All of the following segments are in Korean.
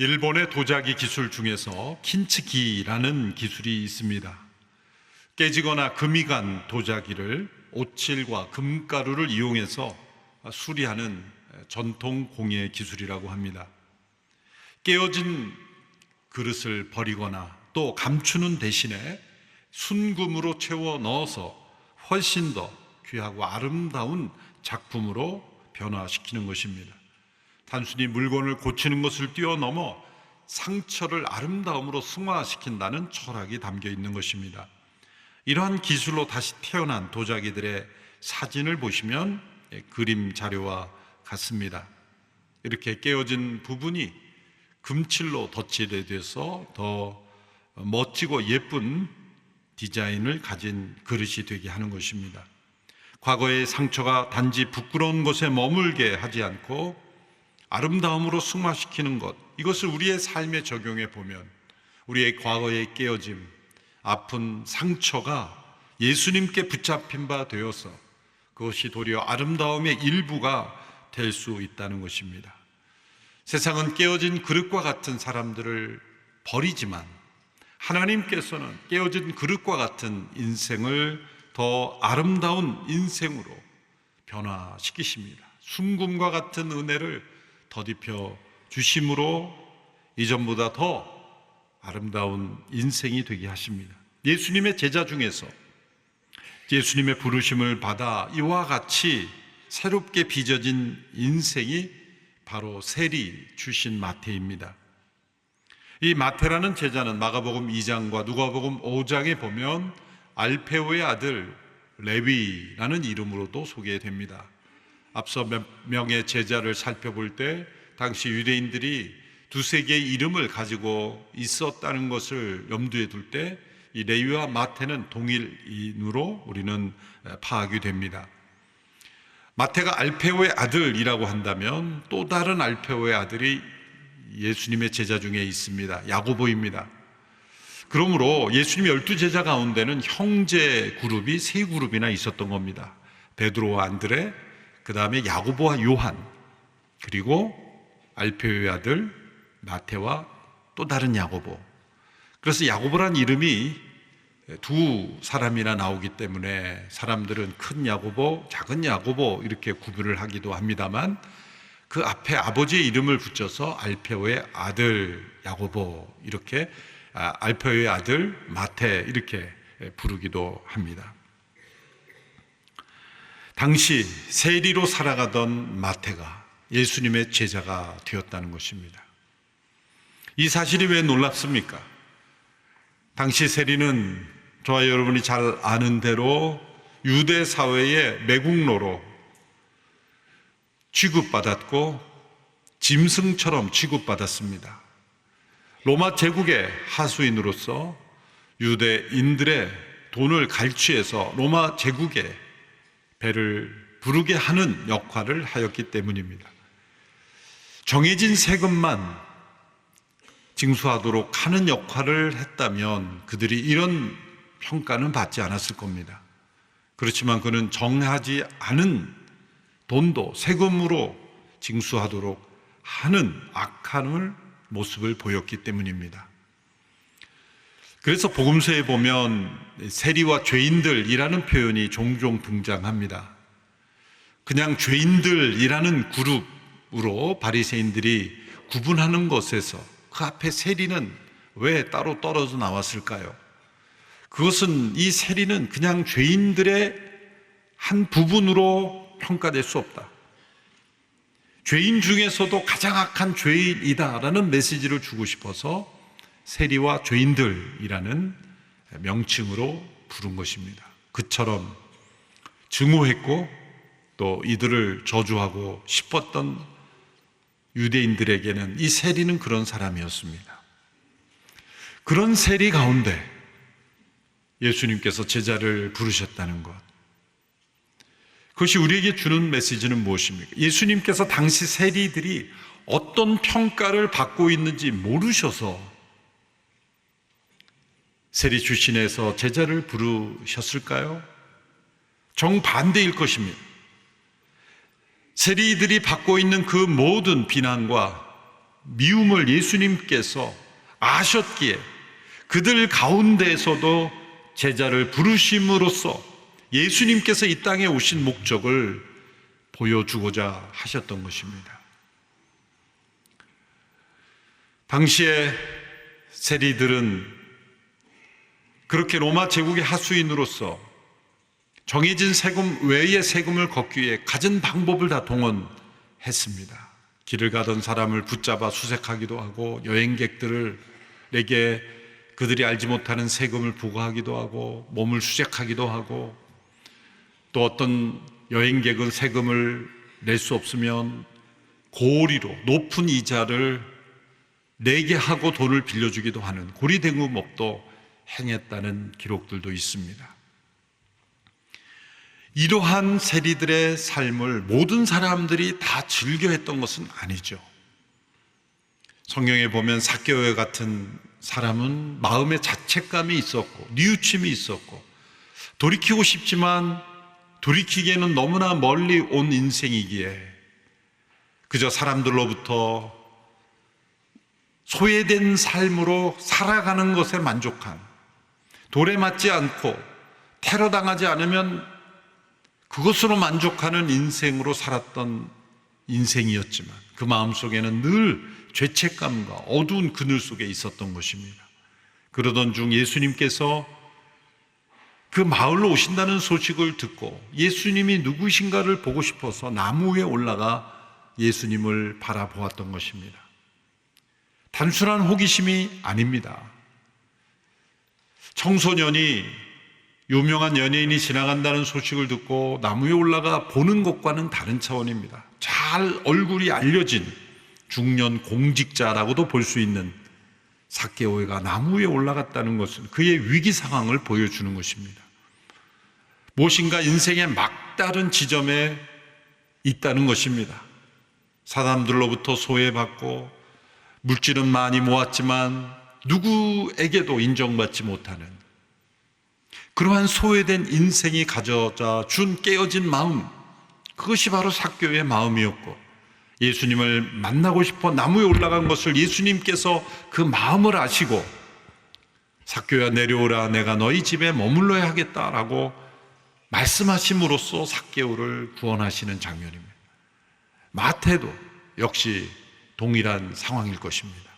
일본의 도자기 기술 중에서 킨츠기라는 기술이 있습니다. 깨지거나 금이 간 도자기를 오칠과 금가루를 이용해서 수리하는 전통 공예 기술이라고 합니다. 깨어진 그릇을 버리거나 또 감추는 대신에 순금으로 채워 넣어서 훨씬 더 귀하고 아름다운 작품으로 변화시키는 것입니다. 단순히 물건을 고치는 것을 뛰어넘어 상처를 아름다움으로 승화시킨다는 철학이 담겨 있는 것입니다. 이러한 기술로 다시 태어난 도자기들의 사진을 보시면 그림 자료와 같습니다. 이렇게 깨어진 부분이 금칠로 덧칠돼서 더 멋지고 예쁜 디자인을 가진 그릇이 되게 하는 것입니다. 과거의 상처가 단지 부끄러운 곳에 머물게 하지 않고 아름다움으로 승화시키는 것, 이것을 우리의 삶에 적용해 보면 우리의 과거의 깨어짐, 아픈 상처가 예수님께 붙잡힌 바 되어서 그것이 도리어 아름다움의 일부가 될 수 있다는 것입니다. 세상은 깨어진 그릇과 같은 사람들을 버리지만 하나님께서는 깨어진 그릇과 같은 인생을 더 아름다운 인생으로 변화시키십니다. 순금과 같은 은혜를 더딥혀 주심으로 이전보다 더 아름다운 인생이 되게 하십니다. 예수님의 제자 중에서 예수님의 부르심을 받아 이와 같이 새롭게 빚어진 인생이 바로 세리 출신 마태입니다. 이 마태라는 제자는 마가복음 2장과 누가복음 5장에 보면 알페오의 아들 레위라는 이름으로도 소개됩니다. 앞서 몇 명의 제자를 살펴볼 때 당시 유대인들이 두세 개의 이름을 가지고 있었다는 것을 염두에 둘 때 이 레위와 마태는 동일인으로 우리는 파악이 됩니다. 마태가 알페오의 아들이라고 한다면 또 다른 알페오의 아들이 예수님의 제자 중에 있습니다. 야고보입니다. 그러므로 예수님의 12제자 가운데는 형제 그룹이 세 그룹이나 있었던 겁니다. 베드로와 안드레, 그 다음에 야고보와 요한, 그리고 알페오의 아들 마태와 또 다른 야고보. 그래서 야고보란 이름이 두 사람이나 나오기 때문에 사람들은 큰 야고보, 작은 야고보 이렇게 구분을 하기도 합니다만 그 앞에 아버지의 이름을 붙여서 알페오의 아들 야고보, 이렇게 알페오의 아들 마태 이렇게 부르기도 합니다. 당시 세리로 살아가던 마태가 예수님의 제자가 되었다는 것입니다. 이 사실이 왜 놀랍습니까? 당시 세리는 저와 여러분이 잘 아는 대로 유대 사회의 매국노로 취급받았고 짐승처럼 취급받았습니다. 로마 제국의 하수인으로서 유대인들의 돈을 갈취해서 로마 제국의 배를 부르게 하는 역할을 하였기 때문입니다. 정해진 세금만 징수하도록 하는 역할을 했다면 그들이 이런 평가는 받지 않았을 겁니다. 그렇지만 그는 정하지 않은 돈도 세금으로 징수하도록 하는 악한 모습을 보였기 때문입니다. 그래서 복음서에 보면 세리와 죄인들이라는 표현이 종종 등장합니다. 그냥 죄인들이라는 그룹으로 바리새인들이 구분하는 것에서 그 앞에 세리는 왜 따로 떨어져 나왔을까요? 그것은 이 세리는 그냥 죄인들의 한 부분으로 평가될 수 없다. 죄인 중에서도 가장 악한 죄인이다라는 메시지를 주고 싶어서 세리와 죄인들이라는 명칭으로 부른 것입니다. 그처럼 증오했고 또 이들을 저주하고 싶었던 유대인들에게는 이 세리는 그런 사람이었습니다. 그런 세리 가운데 예수님께서 제자를 부르셨다는 것, 그것이 우리에게 주는 메시지는 무엇입니까? 예수님께서 당시 세리들이 어떤 평가를 받고 있는지 모르셔서 세리 출신에서 제자를 부르셨을까요? 정반대일 것입니다. 세리들이 받고 있는 그 모든 비난과 미움을 예수님께서 아셨기에 그들 가운데에서도 제자를 부르심으로써 예수님께서 이 땅에 오신 목적을 보여주고자 하셨던 것입니다. 당시에 세리들은 그렇게 로마 제국의 하수인으로서 정해진 세금 외의 세금을 걷기 위해 갖은 방법을 다 동원했습니다. 길을 가던 사람을 붙잡아 수색하기도 하고, 여행객들에게 그들이 알지 못하는 세금을 부과하기도 하고, 몸을 수색하기도 하고, 또 어떤 여행객은 세금을 낼 수 없으면 고리로 높은 이자를 내게 하고 돈을 빌려주기도 하는 고리대금업도 행했다는 기록들도 있습니다. 이러한 세리들의 삶을 모든 사람들이 다 즐겨했던 것은 아니죠. 성경에 보면 삭개오 같은 사람은 마음에 자책감이 있었고 뉘우침이 있었고, 돌이키고 싶지만 돌이키기에는 너무나 멀리 온 인생이기에 그저 사람들로부터 소외된 삶으로 살아가는 것에 만족한, 돌에 맞지 않고 테러당하지 않으면 그것으로 만족하는 인생으로 살았던 인생이었지만, 그 마음속에는 늘 죄책감과 어두운 그늘 속에 있었던 것입니다. 그러던 중 예수님께서 그 마을로 오신다는 소식을 듣고 예수님이 누구신가를 보고 싶어서 나무 위에 올라가 예수님을 바라보았던 것입니다. 단순한 호기심이 아닙니다. 청소년이 유명한 연예인이 지나간다는 소식을 듣고 나무 위에 올라가 보는 것과는 다른 차원입니다. 잘 얼굴이 알려진 중년 공직자라고도 볼 수 있는 삭개오가 나무 위에 올라갔다는 것은 그의 위기 상황을 보여주는 것입니다. 무엇인가 인생의 막다른 지점에 있다는 것입니다. 사람들로부터 소외받고 물질은 많이 모았지만 누구에게도 인정받지 못하는 그러한 소외된 인생이 가져다 준 깨어진 마음, 그것이 바로 삭개오의 마음이었고, 예수님을 만나고 싶어 나무 위에 올라간 것을 예수님께서 그 마음을 아시고 삭개오야 내려오라, 내가 너희 집에 머물러야 하겠다라고 말씀하심으로써 삭개오를 구원하시는 장면입니다. 마태도 역시 동일한 상황일 것입니다.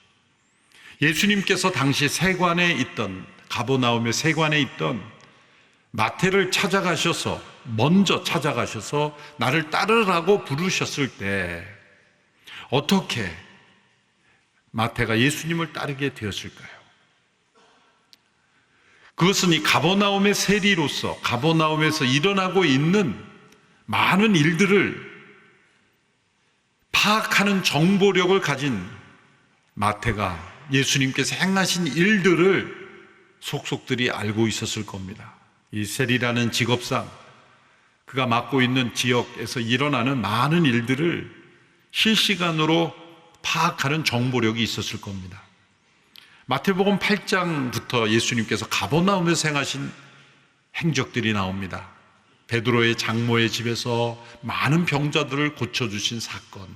예수님께서 당시 세관에 있던, 가버나움의 세관에 있던 마태를 찾아가셔서, 먼저 찾아가셔서 나를 따르라고 부르셨을 때 어떻게 마태가 예수님을 따르게 되었을까요? 그것은 이 가버나움의 세리로서 가버나움에서 일어나고 있는 많은 일들을 파악하는 정보력을 가진 마태가 예수님께서 행하신 일들을 속속들이 알고 있었을 겁니다. 이 세리라는 직업상 그가 맡고 있는 지역에서 일어나는 많은 일들을 실시간으로 파악하는 정보력이 있었을 겁니다. 마태복음 8장부터 예수님께서 가버나움에서 행하신 행적들이 나옵니다. 베드로의 장모의 집에서 많은 병자들을 고쳐주신 사건,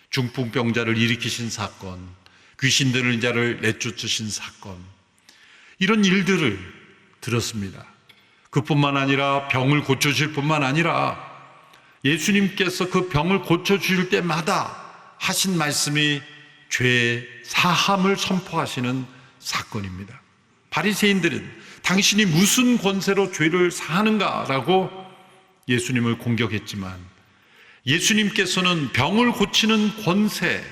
중풍병자를 일으키신 사건, 귀신 들린 자를 내쫓으신 사건, 이런 일들을 들었습니다. 그뿐만 아니라 병을 고쳐주실 뿐만 아니라 예수님께서 그 병을 고쳐주실 때마다 하신 말씀이 죄 사함을 선포하시는 사건입니다. 바리새인들은 당신이 무슨 권세로 죄를 사하는가라고 예수님을 공격했지만, 예수님께서는 병을 고치는 권세,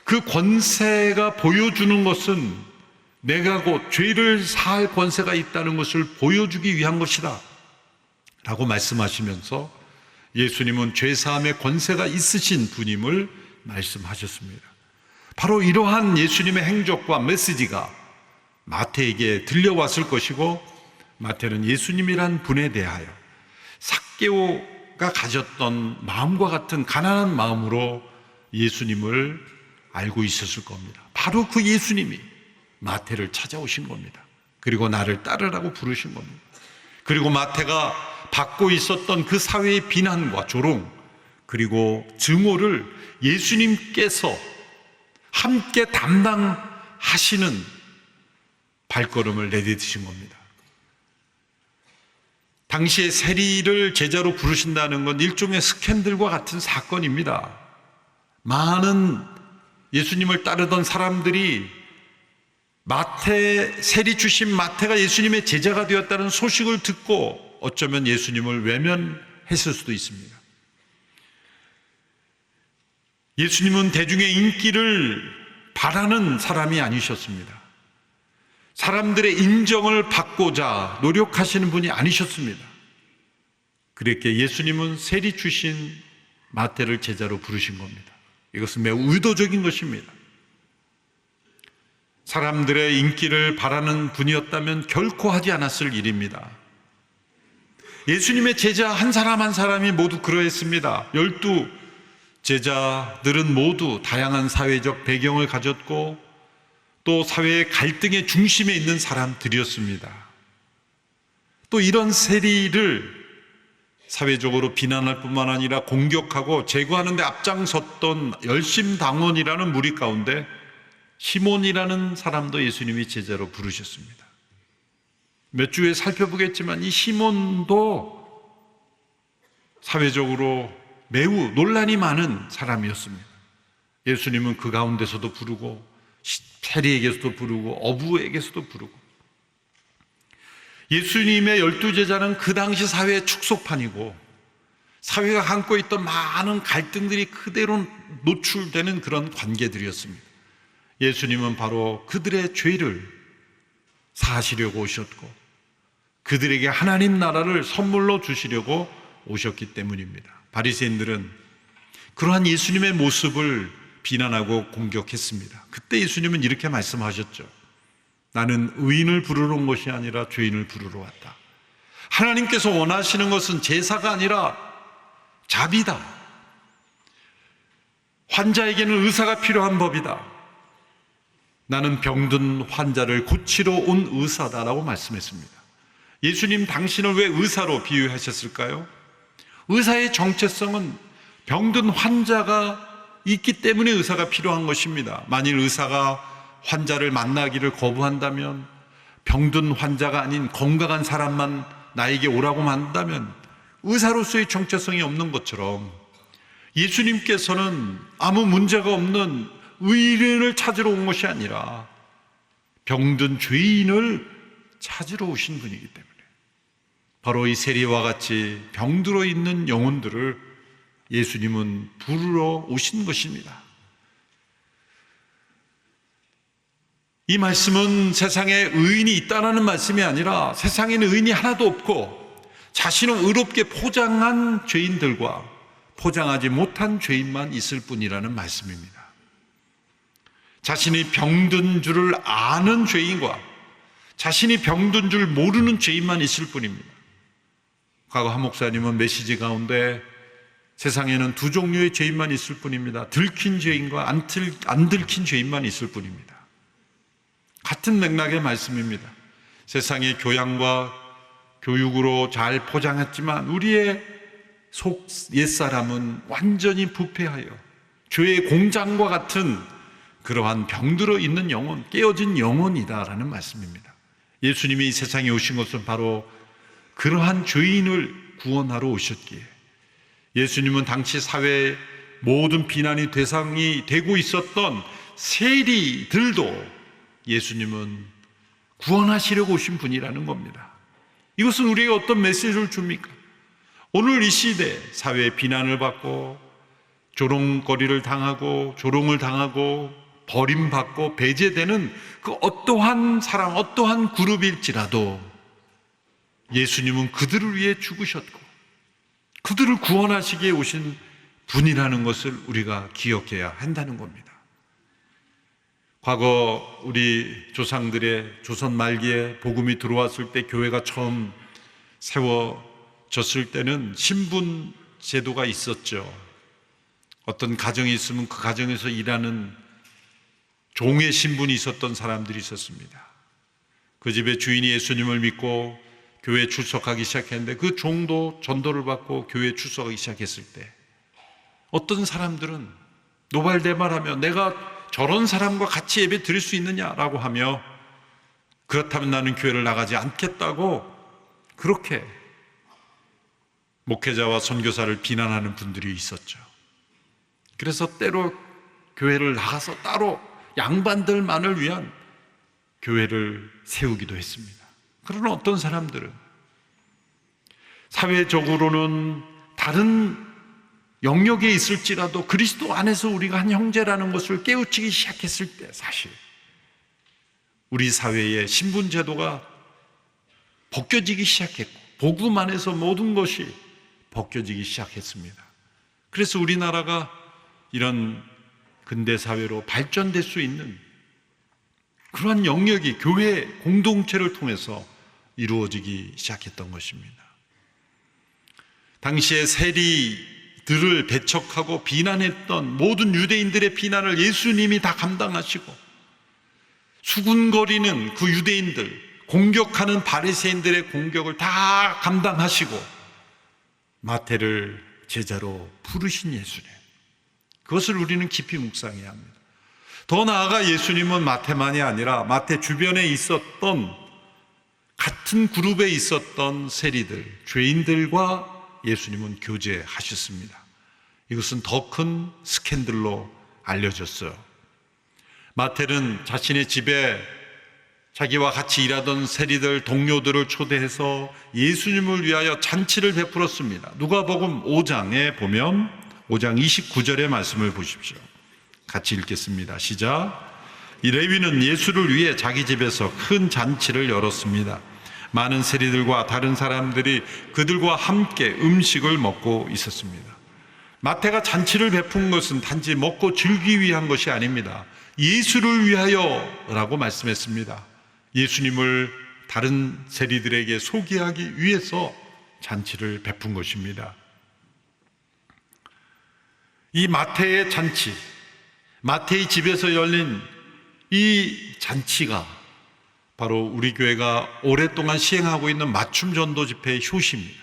그 권세가 보여주는 것은 내가 곧 죄를 사할 권세가 있다는 것을 보여주기 위한 것이다 라고 말씀하시면서 예수님은 죄사함의 권세가 있으신 분임을 말씀하셨습니다. 바로 이러한 예수님의 행적과 메시지가 마태에게 들려왔을 것이고, 마태는 예수님이란 분에 대하여 삭개오가 가졌던 마음과 같은 가난한 마음으로 예수님을 알고 있었을 겁니다. 바로 그 예수님이 마태를 찾아오신 겁니다. 그리고 나를 따르라고 부르신 겁니다. 그리고 마태가 받고 있었던 그 사회의 비난과 조롱, 그리고 증오를 예수님께서 함께 담당하시는 발걸음을 내딛으신 겁니다. 당시에 세리를 제자로 부르신다는 건 일종의 스캔들과 같은 사건입니다. 많은 예수님을 따르던 사람들이 세리 출신 마태가 예수님의 제자가 되었다는 소식을 듣고 어쩌면 예수님을 외면했을 수도 있습니다. 예수님은 대중의 인기를 바라는 사람이 아니셨습니다. 사람들의 인정을 받고자 노력하시는 분이 아니셨습니다. 그렇게 예수님은 세리 출신 마태를 제자로 부르신 겁니다. 이것은 매우 의도적인 것입니다. 사람들의 인기를 바라는 분이었다면 결코 하지 않았을 일입니다. 예수님의 제자 한 사람 한 사람이 모두 그러했습니다. 12 제자들은 모두 다양한 사회적 배경을 가졌고 또 사회의 갈등의 중심에 있는 사람들이었습니다. 또 이런 세리를 사회적으로 비난할 뿐만 아니라 공격하고 제거하는 데 앞장섰던 열심당원이라는 무리 가운데 시몬이라는 사람도 예수님이 제자로 부르셨습니다. 몇 주에 살펴보겠지만 이 시몬도 사회적으로 매우 논란이 많은 사람이었습니다. 예수님은 그 가운데서도 부르고 세리에게서도 부르고 어부에게서도 부르고, 예수님의 12제자는 그 당시 사회의 축소판이고 사회가 안고 있던 많은 갈등들이 그대로 노출되는 그런 관계들이었습니다. 예수님은 바로 그들의 죄를 사하시려고 오셨고 그들에게 하나님 나라를 선물로 주시려고 오셨기 때문입니다. 바리새인들은 그러한 예수님의 모습을 비난하고 공격했습니다. 그때 예수님은 이렇게 말씀하셨죠. 나는 의인을 부르러 온 것이 아니라 죄인을 부르러 왔다. 하나님께서 원하시는 것은 제사가 아니라 자비다. 환자에게는 의사가 필요한 법이다. 나는 병든 환자를 고치러 온 의사다라고 말씀했습니다. 예수님 당신을 왜 의사로 비유하셨을까요? 의사의 정체성은 병든 환자가 있기 때문에 의사가 필요한 것입니다. 만일 의사가 환자를 만나기를 거부한다면, 병든 환자가 아닌 건강한 사람만 나에게 오라고 한다면 의사로서의 정체성이 없는 것처럼 예수님께서는 아무 문제가 없는 의인을 찾으러 온 것이 아니라 병든 죄인을 찾으러 오신 분이기 때문에 바로 이 세리와 같이 병들어 있는 영혼들을 예수님은 부르러 오신 것입니다. 이 말씀은 세상에 의인이 있다는 말씀이 아니라 세상에는 의인이 하나도 없고 자신을 의롭게 포장한 죄인들과 포장하지 못한 죄인만 있을 뿐이라는 말씀입니다. 자신이 병든 줄을 아는 죄인과 자신이 병든 줄 모르는 죄인만 있을 뿐입니다. 과거 한 목사님은 메시지 가운데 세상에는 두 종류의 죄인만 있을 뿐입니다. 들킨 죄인과 안 들킨 죄인만 있을 뿐입니다. 같은 맥락의 말씀입니다. 세상의 교양과 교육으로 잘 포장했지만 우리의 속 옛사람은 완전히 부패하여 죄의 공장과 같은 그러한 병들어 있는 영혼, 깨어진 영혼이다라는 말씀입니다. 예수님이 이 세상에 오신 것은 바로 그러한 죄인을 구원하러 오셨기에, 예수님은 당시 사회의 모든 비난의 대상이 되고 있었던 세리들도 예수님은 구원하시려고 오신 분이라는 겁니다. 이것은 우리에게 어떤 메시지를 줍니까? 오늘 이 시대 사회의 비난을 받고 조롱거리를 당하고 조롱을 당하고 버림받고 배제되는 그 어떠한 사람, 어떠한 그룹일지라도 예수님은 그들을 위해 죽으셨고 그들을 구원하시기에 오신 분이라는 것을 우리가 기억해야 한다는 겁니다. 과거 우리 조상들의 조선 말기에 복음이 들어왔을 때, 교회가 처음 세워졌을 때는 신분 제도가 있었죠. 어떤 가정이 있으면 그 가정에서 일하는 종의 신분이 있었던 사람들이 있었습니다. 그 집의 주인이 예수님을 믿고 교회에 출석하기 시작했는데 그 종도 전도를 받고 교회에 출석하기 시작했을 때 어떤 사람들은 노발대발하며 내가 저런 사람과 같이 예배 드릴 수 있느냐라고 하며 그렇다면 나는 교회를 나가지 않겠다고 그렇게 목회자와 선교사를 비난하는 분들이 있었죠. 그래서 때로 교회를 나가서 따로 양반들만을 위한 교회를 세우기도 했습니다. 그러나 어떤 사람들은 사회적으로는 다른 영역에 있을지라도 그리스도 안에서 우리가 한 형제라는 것을 깨우치기 시작했을 때 사실 우리 사회의 신분 제도가 벗겨지기 시작했고 복음 안에서 모든 것이 벗겨지기 시작했습니다. 그래서 우리나라가 이런 근대 사회로 발전될 수 있는 그러한 영역이 교회 공동체를 통해서 이루어지기 시작했던 것입니다. 당시에 세리들을 배척하고 비난했던 모든 유대인들의 비난을 예수님이 다 감당하시고 수군거리는 그 유대인들, 공격하는 바리새인들의 공격을 다 감당하시고 마태를 제자로 부르신 예수님, 그것을 우리는 깊이 묵상해야 합니다. 더 나아가 예수님은 마태만이 아니라 마태 주변에 있었던 같은 그룹에 있었던 세리들, 죄인들과 예수님은 교제하셨습니다. 이것은 더 큰 스캔들로 알려졌어요. 마태는 자신의 집에 자기와 같이 일하던 세리들, 동료들을 초대해서 예수님을 위하여 잔치를 베풀었습니다. 누가복음 5장에 보면 5장 29절의 말씀을 보십시오. 같이 읽겠습니다. 시작. 이 레위는 예수를 위해 자기 집에서 큰 잔치를 열었습니다. 많은 세리들과 다른 사람들이 그들과 함께 음식을 먹고 있었습니다. 마태가 잔치를 베푼 것은 단지 먹고 즐기기 위한 것이 아닙니다. 예수를 위하여라고 말씀했습니다. 예수님을 다른 세리들에게 소개하기 위해서 잔치를 베푼 것입니다. 이 마태의 잔치, 마태의 집에서 열린 이 잔치가 바로 우리 교회가 오랫동안 시행하고 있는 맞춤 전도 집회의 효시입니다.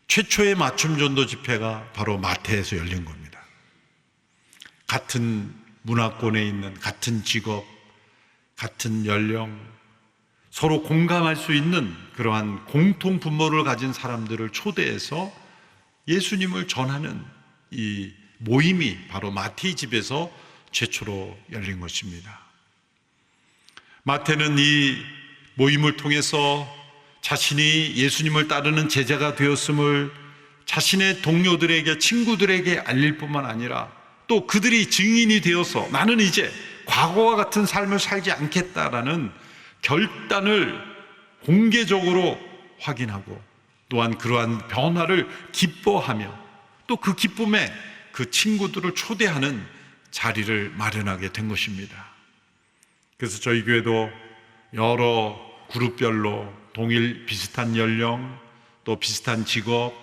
최초의 맞춤 전도 집회가 바로 마태에서 열린 겁니다. 같은 문화권에 있는 같은 직업, 같은 연령, 서로 공감할 수 있는 그러한 공통 분모를 가진 사람들을 초대해서 예수님을 전하는 이 모임이 바로 마태의 집에서 최초로 열린 것입니다. 마태는 이 모임을 통해서 자신이 예수님을 따르는 제자가 되었음을 자신의 동료들에게, 친구들에게 알릴 뿐만 아니라 또 그들이 증인이 되어서 나는 이제 과거와 같은 삶을 살지 않겠다라는 결단을 공개적으로 확인하고 또한 그러한 변화를 기뻐하며 또 그 기쁨에 그 친구들을 초대하는 자리를 마련하게 된 것입니다. 그래서 저희 교회도 여러 그룹별로 동일 비슷한 연령 또 비슷한 직업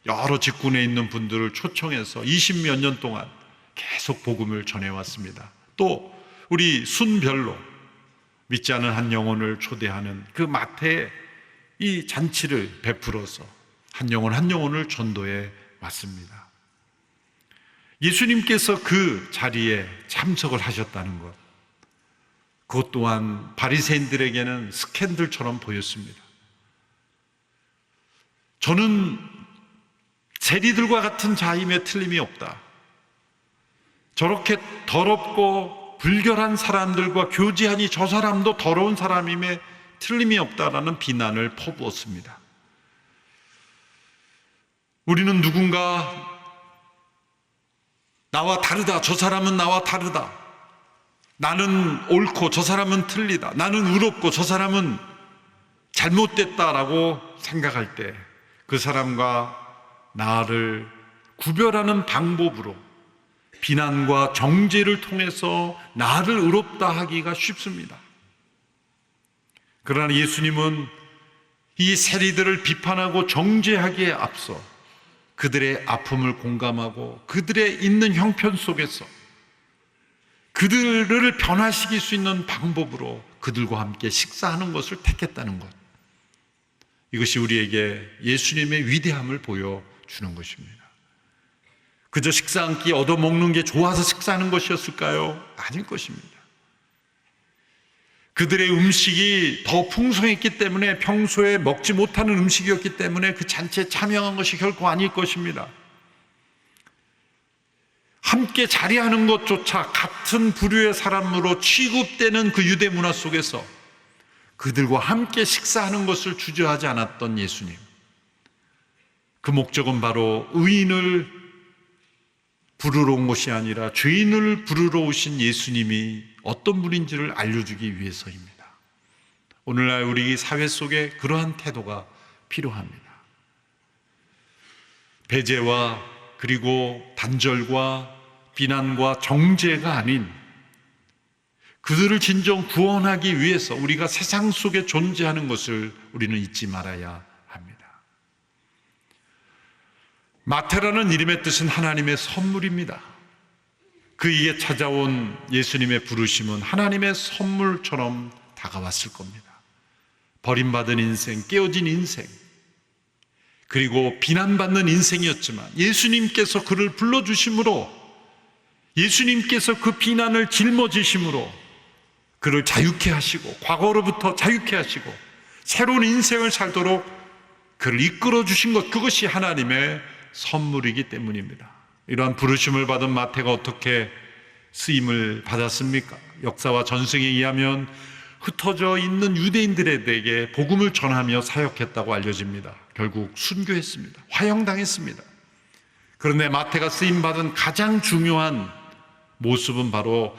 여러 직군에 있는 분들을 초청해서 20몇 년 동안 계속 복음을 전해왔습니다. 또 우리 순별로 믿지 않은 한 영혼을 초대하는 그 마태의 이 잔치를 베풀어서 한 영혼 한 영혼을 전도해 왔습니다. 예수님께서 그 자리에 참석을 하셨다는 것, 그것 또한 바리새인들에게는 스캔들처럼 보였습니다. 저는 세리들과 같은 자임에 틀림이 없다. 저렇게 더럽고 불결한 사람들과 교제하니 저 사람도 더러운 사람임에 틀림이 없다라는 비난을 퍼부었습니다. 우리는 누군가 나와 다르다, 저 사람은 나와 다르다, 나는 옳고 저 사람은 틀리다, 나는 의롭고 저 사람은 잘못됐다라고 생각할 때 그 사람과 나를 구별하는 방법으로 비난과 정죄를 통해서 나를 의롭다 하기가 쉽습니다. 그러나 예수님은 이 세리들을 비판하고 정죄하기에 앞서 그들의 아픔을 공감하고 그들의 있는 형편 속에서 그들을 변화시킬 수 있는 방법으로 그들과 함께 식사하는 것을 택했다는 것, 이것이 우리에게 예수님의 위대함을 보여주는 것입니다. 그저 식사 한 끼 얻어먹는 게 좋아서 식사하는 것이었을까요? 아닐 것입니다. 그들의 음식이 더 풍성했기 때문에, 평소에 먹지 못하는 음식이었기 때문에 그 잔치에 참여한 것이 결코 아닐 것입니다. 함께 자리하는 것조차 같은 부류의 사람으로 취급되는 그 유대 문화 속에서 그들과 함께 식사하는 것을 주저하지 않았던 예수님. 그 목적은 바로 의인을 부르러 온 것이 아니라 죄인을 부르러 오신 예수님이 어떤 분인지를 알려주기 위해서입니다. 오늘날 우리 사회 속에 그러한 태도가 필요합니다. 배제와 그리고 단절과 비난과 정죄가 아닌, 그들을 진정 구원하기 위해서 우리가 세상 속에 존재하는 것을 우리는 잊지 말아야 합니다. 마태라는 이름의 뜻은 하나님의 선물입니다. 그에게 찾아온 예수님의 부르심은 하나님의 선물처럼 다가왔을 겁니다. 버림받은 인생, 깨어진 인생, 그리고 비난받는 인생이었지만 예수님께서 그를 불러주심으로, 예수님께서 그 비난을 짊어지심으로 그를 자유케 하시고, 과거로부터 자유케 하시고 새로운 인생을 살도록 그를 이끌어 주신 것, 그것이 하나님의 선물이기 때문입니다. 이러한 부르심을 받은 마태가 어떻게 쓰임을 받았습니까? 역사와 전승에 의하면 흩어져 있는 유대인들에게 복음을 전하며 사역했다고 알려집니다. 결국 순교했습니다. 화형당했습니다. 그런데 마태가 쓰임받은 가장 중요한 모습은 바로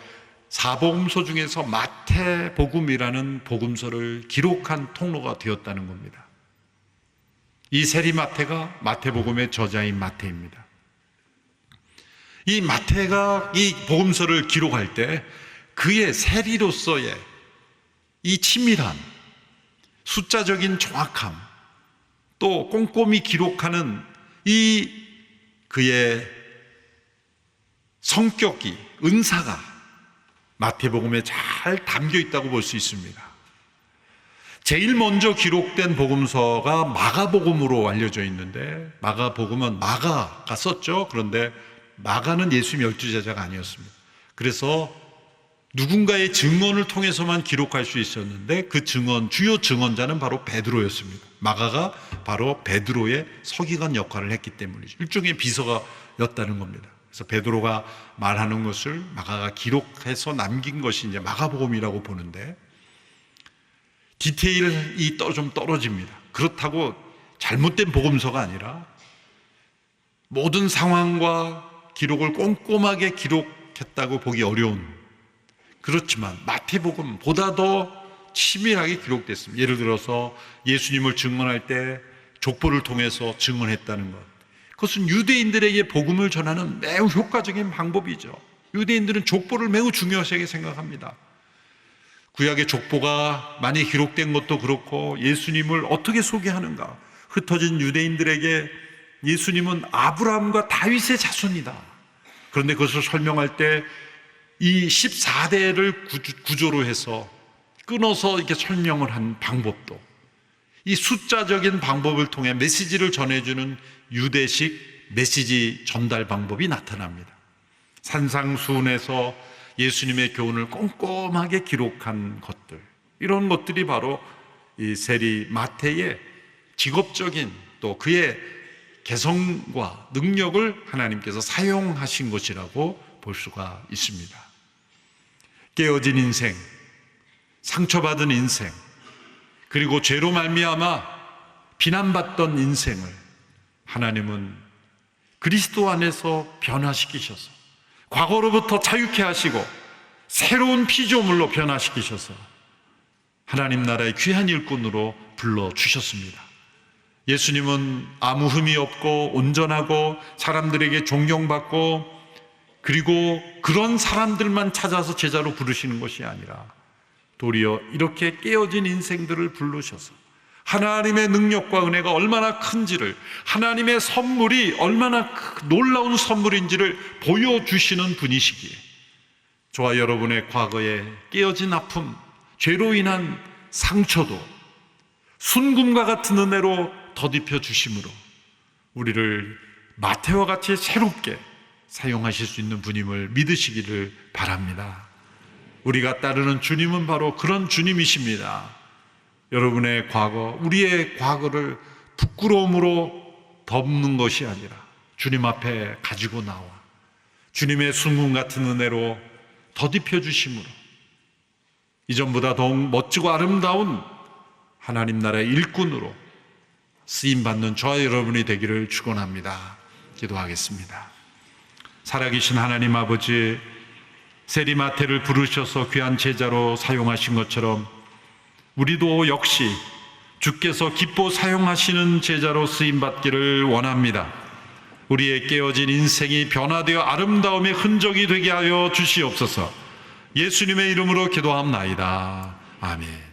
사복음서 중에서 마태복음이라는 복음서를 기록한 통로가 되었다는 겁니다. 이 세리 마태가 마태복음의 저자인 마태입니다. 이 마태가 이 복음서를 기록할 때 그의 세리로서의 이 치밀함, 숫자적인 정확함, 또 꼼꼼히 기록하는 이 그의 성격이, 은사가 마태복음에 잘 담겨 있다고 볼 수 있습니다. 제일 먼저 기록된 복음서가 마가복음으로 알려져 있는데, 마가복음은 마가가 썼죠. 그런데 마가는 예수님 12제자가 아니었습니다. 그래서 누군가의 증언을 통해서만 기록할 수 있었는데 그 증언, 주요 증언자는 바로 베드로였습니다. 마가가 바로 베드로의 서기관 역할을 했기 때문이죠. 일종의 비서가였다는 겁니다. 그래서 베드로가 말하는 것을 마가가 기록해서 남긴 것이 이제 마가복음이라고 보는데, 디테일이 좀 떨어집니다. 그렇다고 잘못된 복음서가 아니라 모든 상황과 기록을 꼼꼼하게 기록했다고 보기 어려운, 그렇지만 마태복음보다 더 치밀하게 기록됐습니다. 예를 들어서 예수님을 증언할 때 족보를 통해서 증언했다는 것, 그것은 유대인들에게 복음을 전하는 매우 효과적인 방법이죠. 유대인들은 족보를 매우 중요하게 생각합니다. 구약의 족보가 많이 기록된 것도 그렇고, 예수님을 어떻게 소개하는가, 흩어진 유대인들에게 예수님은 아브라함과 다윗의 자손이다. 그런데 그것을 설명할 때 이 14대를 구조로 해서 끊어서 이렇게 설명을 한 방법도, 이 숫자적인 방법을 통해 메시지를 전해주는 유대식 메시지 전달 방법이 나타납니다. 산상수훈에서 예수님의 교훈을 꼼꼼하게 기록한 것들, 이런 것들이 바로 이 세리 마태의 직업적인, 또 그의 개성과 능력을 하나님께서 사용하신 것이라고 볼 수가 있습니다. 깨어진 인생, 상처받은 인생, 그리고 죄로 말미암아 비난받던 인생을 하나님은 그리스도 안에서 변화시키셔서 과거로부터 자유케 하시고 새로운 피조물로 변화시키셔서 하나님 나라의 귀한 일꾼으로 불러주셨습니다. 예수님은 아무 흠이 없고 온전하고 사람들에게 존경받고, 그리고 그런 사람들만 찾아서 제자로 부르시는 것이 아니라 도리어 이렇게 깨어진 인생들을 부르셔서 하나님의 능력과 은혜가 얼마나 큰지를, 하나님의 선물이 얼마나 놀라운 선물인지를 보여주시는 분이시기에 저와 여러분의 과거에 깨어진 아픔, 죄로 인한 상처도 순금과 같은 은혜로 덧입혀 주심으로 우리를 마태와 같이 새롭게 사용하실 수 있는 분임을 믿으시기를 바랍니다. 우리가 따르는 주님은 바로 그런 주님이십니다. 여러분의 과거, 우리의 과거를 부끄러움으로 덮는 것이 아니라 주님 앞에 가지고 나와 주님의 순금 같은 은혜로 덧입혀 주심으로 이전보다 더욱 멋지고 아름다운 하나님 나라의 일꾼으로 쓰임받는 저와 여러분이 되기를 축원합니다. 기도하겠습니다. 살아계신 하나님 아버지, 세리마태를 부르셔서 귀한 제자로 사용하신 것처럼 우리도 역시 주께서 기뻐 사용하시는 제자로 쓰임받기를 원합니다. 우리의 깨어진 인생이 변화되어 아름다움의 흔적이 되게 하여 주시옵소서. 예수님의 이름으로 기도합나이다. 아멘.